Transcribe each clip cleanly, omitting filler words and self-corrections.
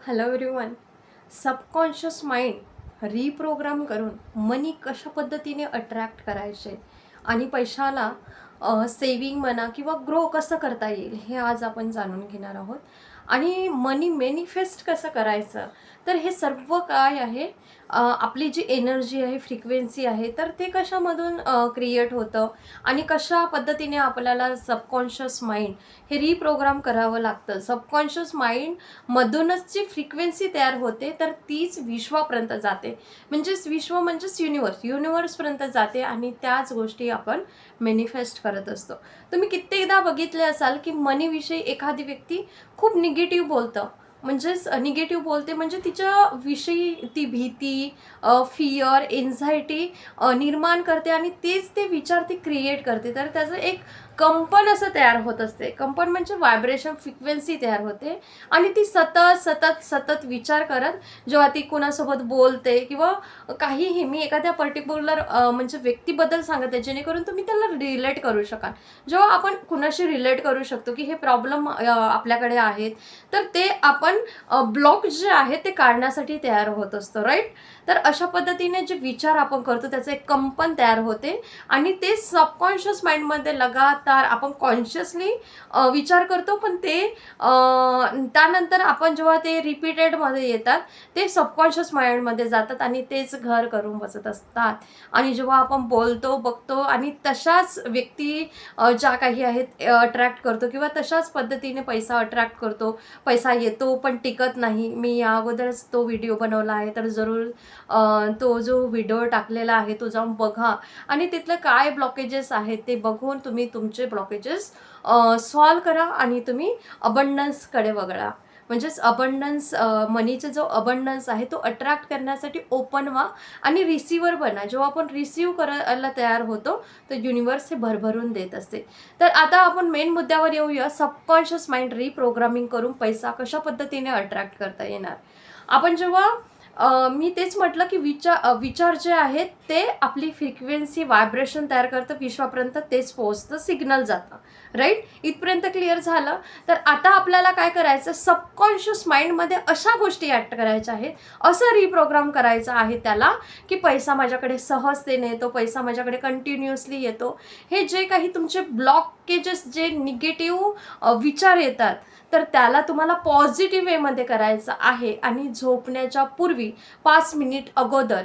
Hello everyone. Subconscious mind reprogram करून मनी कशा पद्धतीने अट्रॅक्ट करायचे आणि पैशाला सेविंग म्हणा किंवा ग्रो कसं करता येईल हे आज आपण जाणून घेणार आहोत. आणि मनी मॅनिफेस्ट कसं करायचं, तर हे सर्व काय आहे, आपली जी एनर्जी आहे, फ्रिक्वेन्सी आहे, तर ते कशामधून क्रिएट होतं आणि कशा पद्धतीने आपल्याला सबकॉन्शियस माइंड हे रिप्रोग्राम करावं लागतं. सबकॉन्शियस माइंड मधूनच जी फ्रिक्वेन्सी तयार होते, तर तीच विश्वापर्यंत जाते. म्हणजेच विश्व म्हणजेच युनिवर्सपर्यंत जाते आणि त्याच गोष्टी आपण मॅनिफेस्ट करत असतो. तुम्ही कित्येकदा बघितले असाल की मनीविषयी एखादी व्यक्ती खूप निगेटिव्ह बोलतं. म्हणजेच निगेटिव्ह बोलते म्हणजे तिच्याविषयी ती भीती, फिअर, एन्झायटी निर्माण करते आणि तेच ते विचार ती क्रिएट करते. तर त्याचं एक कंपन असं तयार होत असते. कंपन म्हणजे व्हायब्रेशन फ्रिक्वेन्सी तयार होते आणि ती सतत, सतत, सतत विचार करत जेव्हा ती कुणासोबत बोलते किंवा काहीही, मी एखाद्या पर्टिक्युलर म्हणजे व्यक्तीबद्दल सांगते जेणेकरून तुम्ही त्याला रिलेट करू शकाल. जेव्हा आपण कुणाशी रिलेट करू शकतो की हे प्रॉब्लेम आपल्याकडे आहेत, तर ते आपण ब्लॉक जे आहे ते काढण्यासाठी तयार होत असतो, राईट? तर अशा पद्धतीने जे विचार आपण करतो त्याचं एक कंपन तयार होते आणि ते सबकॉन्शियस माइंडमध्ये लगातार आपण कॉन्शियसली विचार करतो, पण ते त्यानंतर आपण जेव्हा ते रिपीटेडमध्ये येतात ते सबकॉन्शियस माइंडमध्ये जातात आणि तेच घर करून बसत असतात. आणि जेव्हा आपण बोलतो, बघतो आणि तशाच व्यक्ती ज्या काही आहेत अट्रॅक्ट करतो किंवा तशाच पद्धतीने पैसा अट्रॅक्ट करतो. पैसा येतो पण टिकत नाही. मी या अगोदरच तो व्हिडिओ बनवला आहे, तर जरूर तो जो व्हिडिओ टाकलेला आहे तो जाऊन बघा आणि तिथलं काय ब्लॉकेजेस आहेत ते बघून तुम्ही तुमचे ब्लॉकेजेस सॉल्व करा आणि तुम्ही अबंडन्सकडे वळा. म्हणजेच अबंडन्स, मनीचा जो अबंडन्स आहे तो अट्रॅक्ट करण्यासाठी ओपन व्हा आणि रिसिव्हर बना. जेव्हा आपण रिसीव्ह करायला तयार होतो तर युनिवर्स हे भरभरून देत असते. तर आता आपण मेन मुद्द्यावर येऊया. सबकॉन्शियस माइंड रिप्रोग्रामिंग करून पैसा कशा पद्धतीने अट्रॅक्ट करता येणार. आपण जेव्हा मी तेच म्हटलं की विचार जे आहेत ते आपली फ्रिक्वेन्सी व्हायब्रेशन तयार करतं, विश्वापर्यंत तेच पोहोचतं, सिग्नल जातं, राईट? इथपर्यंत क्लिअर झालं. तर आता आपल्याला काय करायचं, सबकॉन्शियस माइंडमध्ये अशा गोष्टी ॲक्ट करायच्या आहेत, असं रिप्रोग्राम करायचं आहे त्याला की पैसा माझ्याकडे सहजतेने येतो, पैसा माझ्याकडे कंटिन्युअसली येतो. हे जे काही तुमचे ब्लॉकेजेस, जे निगेटिव्ह विचार येतात, तर त्याला तुम्हाला पॉझिटिव्ह वेमध्ये करायचं आहे आणि झोपण्याच्या पूर्वी 5 मिनिट अगोदर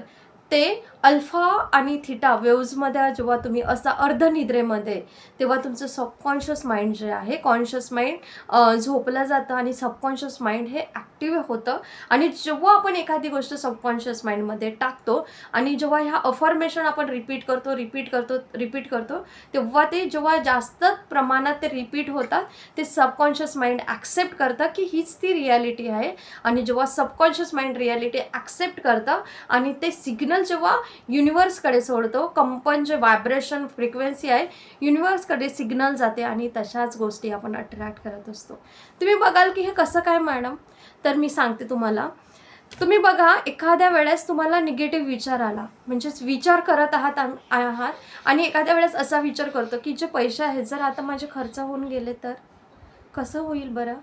ते अल्फा आणि थीटा वेव्हजमध्ये जेव्हा तुम्ही असता अर्धनिद्रेमध्ये, तेव्हा तुमचं सबकॉन्शियस माइंड जे आहे, कॉन्शियस माइंड झोपलं जातं आणि सबकॉन्शियस माइंड हे ॲक्टिव्ह होतं. आणि जेव्हा आपण एखादी गोष्ट सबकॉन्शियस माइंडमध्ये टाकतो आणि जेव्हा ह्या अफर्मेशन आपण रिपीट करतो, तेव्हा ते जेव्हा जास्त प्रमाणात ते रिपीट होतात, ते सबकॉन्शियस माइंड ॲक्सेप्ट करतं की हीच ती रिॲलिटी आहे. आणि जेव्हा सबकॉन्शियस माइंड रिॲलिटी ॲक्सेप्ट करतं आणि ते सिग्नल जेव्हा युनिवर्सकडे सोडतो, कंपन जे व्हायब्रेशन फ्रिक्वेन्सी आहे, युनिवर्सकडे सिग्नल जाते आणि तशाच गोष्टी आपण अट्रॅक्ट करत असतो. तुम्ही बघाल की हे कसं काय मॅडम, तर मी सांगते तुम्हाला. तुम्ही बघा, एखाद्या वेळेस तुम्हाला निगेटिव्ह विचार आला, म्हणजेच विचार करत आहात आणि एखाद्या वेळेस असा विचार करतो की जे पैसे आहेत जर आता माझे खर्च होऊन गेले तर कसं होईल बरं,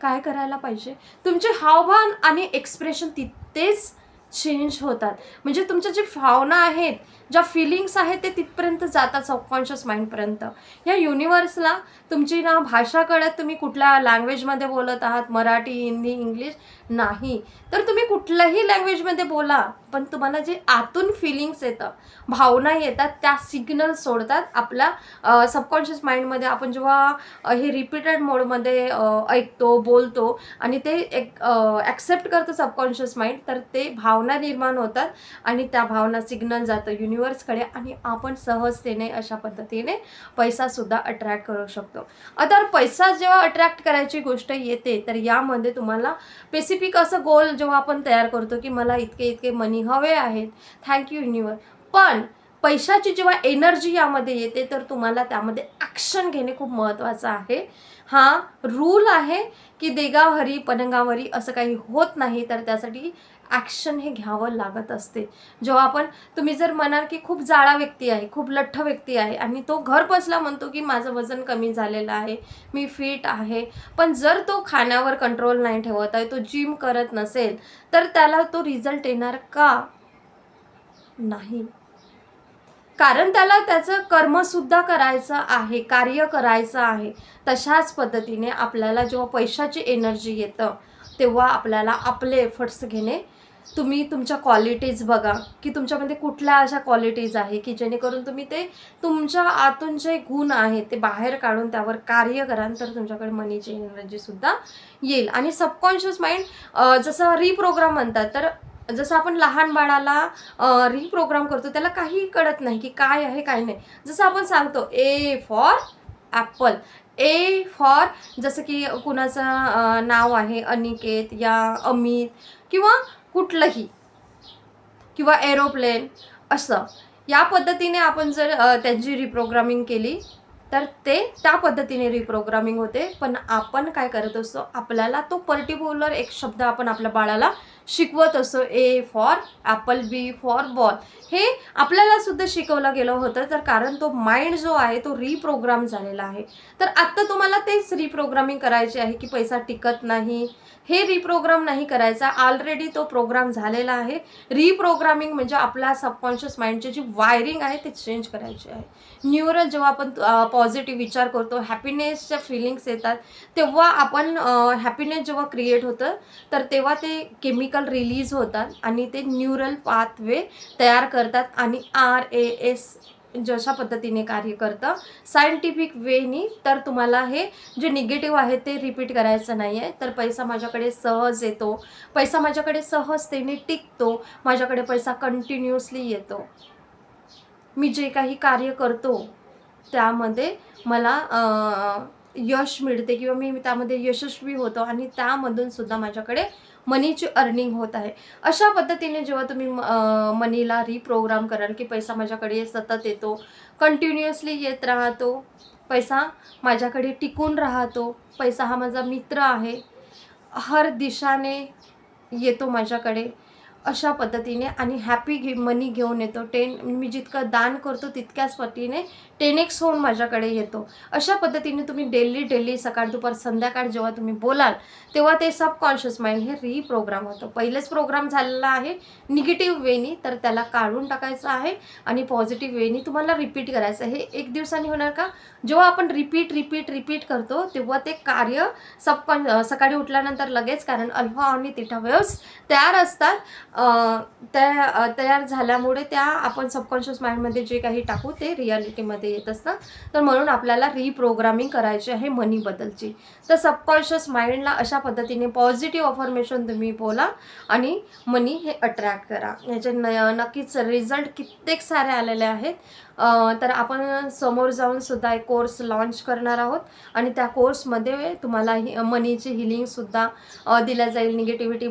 काय करायला पाहिजे. तुमचे हावभाव आणि एक्सप्रेशन तिथेच चेंज होतात. म्हणजे तुमच्या जे भावना आहेत, ज्या फिलिंग्स आहेत, ते तिथपर्यंत जातात सबकॉन्शियस माइंडपर्यंत. या युनिवर्सला तुमची ना भाषा कळत, तुम्ही कुठल्या लँग्वेजमध्ये बोलत आहात, मराठी, हिंदी, इंग्लिश नाही. तर तुम्ही कुठल्याही लँग्वेजमध्ये बोला, पण तुम्हाला जे आतून फिलिंग्स येतं, भावना येतात, त्या सिग्नल सोडतात आपल्या सबकॉन्शियस माइंडमध्ये. आपण जेव्हा हे रिपीटेड मोडमध्ये ऐकतो, बोलतो आणि ते ॲक्सेप्ट करतं सबकॉन्शियस माइंड, तर ते भावना निर्माण होतात आणि त्या भावना सिग्नल जातं युनिवर्सकडे आणि आपण सहजतेने अशा पद्धतीने पैसासुद्धा अट्रॅक्ट करू शकतो. आता पैसा जेव्हा अट्रॅक्ट करायची गोष्ट येते, तर यामध्ये तुम्हाला स्पेसिफिक असं गोल जेव्हा आपण तयार करतो की मला इतके इतके मनी हवे आहेत, थँक यू युनिवर्स. पण पैशाची जेव्हा एनर्जी यामध्ये येते तर तुम्हाला त्यामध्ये ॲक्शन घेणे खूप महत्त्वाचं आहे. हा रूल आहे की देगाव पनंगावरी असं काही होत नाही, तर त्यासाठी ॲक्शन हे घ्यावं लागत असते. जेव्हा तुम्ही जर म्हणाल की खूप जाडा व्यक्ती आहे, खूप लठ्ठ व्यक्ती आहे आणि तो घर बसला म्हणतो की माझं वजन कमी झालेलं आहे, मी फिट आहे, पण जर तो खाण्यावर कंट्रोल नाही ठेवत आहे, तो जिम करत नसेल, तर त्याला तो रिझल्ट येणार का? नाही. कारण त्याला त्याचं कर्मसुद्धा करायचं आहे, कार्य करायचं आहे. तशाच पद्धतीने आपल्याला जेव्हा पैशाची एनर्जी येतं, तेव्हा आपल्याला आपले एफर्ट्स घेणे. तुम्ही तुमच्या क्वालिटीज बघा, की तुमच्यामध्ये कुठल्या अशा क्वालिटीज आहे, की जेणेकरून तुम्ही ते तुमच्या आतून जे गुण आहेत, ते बाहेर काढून त्यावर कार्य कराल, तर तुमच्याकडे मनीची एनर्जीसुद्धा येईल. आणि सबकॉन्शियस माइंड जसं रिप्रोग्राम म्हणतात, तर जसं आपण लहान बाळाला रिप्रोग्राम करतो, त्याला काहीही कळत नाही की काय आहे काय नाही. जसं आपण सांगतो ए फॉर ॲपल, ए फॉर जसं की कुणाचं नाव आहे अनिकेत या अमित किंवा कुठलंही, किंवा एरोप्लेन, असं या पद्धतीने आपण जर त्यांची रिप्रोग्रामिंग केली तर ते त्या पद्धतीने रिप्रोग्रामिंग होते. पण आपण काय करत असतो, आपल्याला तो पर्टिक्युलर एक शब्द आपण आपल्या बाळाला शिकवत असतो. A for apple, B for ball, हे आपल्याला सुद्धा शिकवलं गेलं होतं. तर कारण तो माइंड जो आहे तो रिप्रोग्राम झालेला आहे. तर आत्ता तुम्हाला तेच रिप्रोग्रामिंग करायचे आहे की पैसा टिकत नाही, हे रिप्रोग्राम नाही करायचा. ऑलरेडी तो प्रोग्राम झालेला आहे. रिप्रोग्रामिंग म्हणजे आपल्या सबकॉन्शियस माइंडची जी वायरिंग आहे ते चेंज करायची आहे. न्यूरल जेव्हा आपण पॉझिटिव्ह विचार करतो, हॅपीनेसच्या फीलिंग्स येतात, तेव्हा आपण हॅपीनेस जेव्हा क्रिएट होतं, तर तेव्हा ते केमिकल रिलीज होतात आणि ते न्यूरल पाथवे तयार करतात आणि RAS जशा पद्धतीने कार्य करतं सायंटिफिक वेनी. तर तुम्हाला हे जे निगेटिव्ह आहे ते रिपीट करायचं नाही आहे. तर पैसा माझ्याकडे सहज येतो, पैसा माझ्याकडे सहजतेने टिकतो, माझ्याकडे पैसा कंटिन्युअसली येतो. मी जे काही कार्य करतो त्यामध्ये मला यश मिळते किंवा मी त्यामध्ये यशस्वी होतो आणि त्यामधून सुद्धा माझ्याकडे मनीची अर्निंग होत आहे. अशा पद्धतीने जेव्हा तुम्ही मनीला रिप्रोग्राम कराल की पैसा माझ्याकडे सतत येतो, कंटिन्युअसली येत राहतो, पैसा माझ्याकडे टिकून राहतो, पैसा हा माझा मित्र आहे, हर दिशाने येतो माझ्याकडे, अशा पद्धतीने आणि हॅपी मनी घेऊन येतो. मी जितकं दान करतो तितक्याच पटीने 10x होऊन माझ्याकडे येतो. अशा पद्धतीने तुम्ही डेली सकाळ दुपार संध्याकाळ जेव्हा तुम्ही बोलाल तेव्हा ते सबकॉन्शियस माइंड हे रिप्रोग्राम होतं. पहिलेच प्रोग्राम झालेला आहे निगेटिव्ह वेनी, तर त्याला काढून टाकायचं आहे आणि पॉझिटिव्ह वेनी तुम्हाला रिपीट करायचं. हे एक दिवसाने होणार का? जेव्हा आपण रिपीट करतो तेव्हा ते कार्य सकाळी उठल्यानंतर लगेच, कारण अल्फा आणि थीटा वेव्हज तयार असतात. तयार झाल्यामुळे त्या आपण सबकॉन्शियस माइंडमध्ये जे काही टाकू ते रियालिटीमध्ये येत असतं. तर म्हणून आपल्याला रिप्रोग्रामिंग करायची आहे मनीबद्दलची. तर सबकॉन्शियस माइंडला अशा पद्धतीने पॉझिटिव्ह अफर्मेशन तुम्ही बोला आणि मनी हे अट्रॅक्ट करा. याचे नक्कीच रिझल्ट कित्येक सारे आलेले आहेत. तर आपण समोर जाऊन सुद्धा एक कोर्स लॉन्च करणार आहोत आणि त्या कोर्समध्ये तुम्हाला मनीची हिलिंगसुद्धा दिल्या जाईल, निगेटिव्हिटी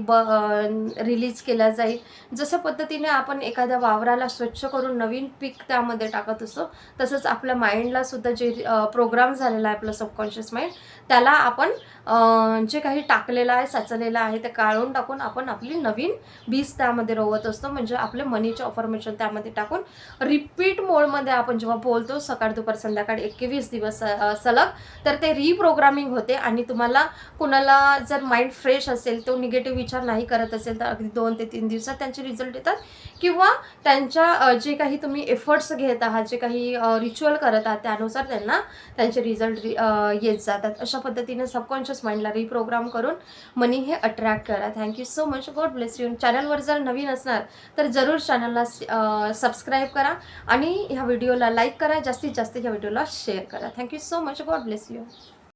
रिलीज केल्या जाईल. जसं पद्धतीने आपण एखाद्या वावराला स्वच्छ करून नवीन पीक त्यामध्ये टाकत असतो, तसंच आपल्या माइंडला सुद्धा जे प्रोग्राम झालेला आहे आपलं सबकॉन्शियस माइंड, त्याला आपण जे काही टाकलेलं आहे, साचलेलं आहे, ते काढून टाकून आपण आपली नवीन बीज त्यामध्ये रोवत असतो. म्हणजे आपले मनीचे अफर्मेशन त्यामध्ये टाकून रिपीट मोडमध्ये आपण जेव्हा बोलतो सकाळ दुपार संध्याकाळ 21 दिवस सलग, तर ते रिप्रोग्रामिंग होते. आणि तुम्हाला कुणाला जर माइंड फ्रेश असेल, तो निगेटिव्ह विचार नाही करत असेल, तर अगदी 2 ते 3 दिवसात त्यांचे रिझल्ट येतात. किंवा त्यांच्या जे काही तुम्ही एफर्ट्स घेत आहात, जे काही रिच्युअल करत आहात, त्यानुसार त्यांना त्यांचे रिझल्ट येत जातात. अशा पद्धतीने सबकॉन्शियस माइंडला रिप्रोग्राम करून मनी हे अट्रॅक्ट करा. Thank you so much. God bless you. चॅनलवर जर नवीन असणार तर जरूर चॅनलला सबस्क्राईब करा आणि ह्या व्हिडिओला लाईक करा, जास्तीत जास्त ह्या व्हिडिओला शेअर करा. Thank you so much. God bless you.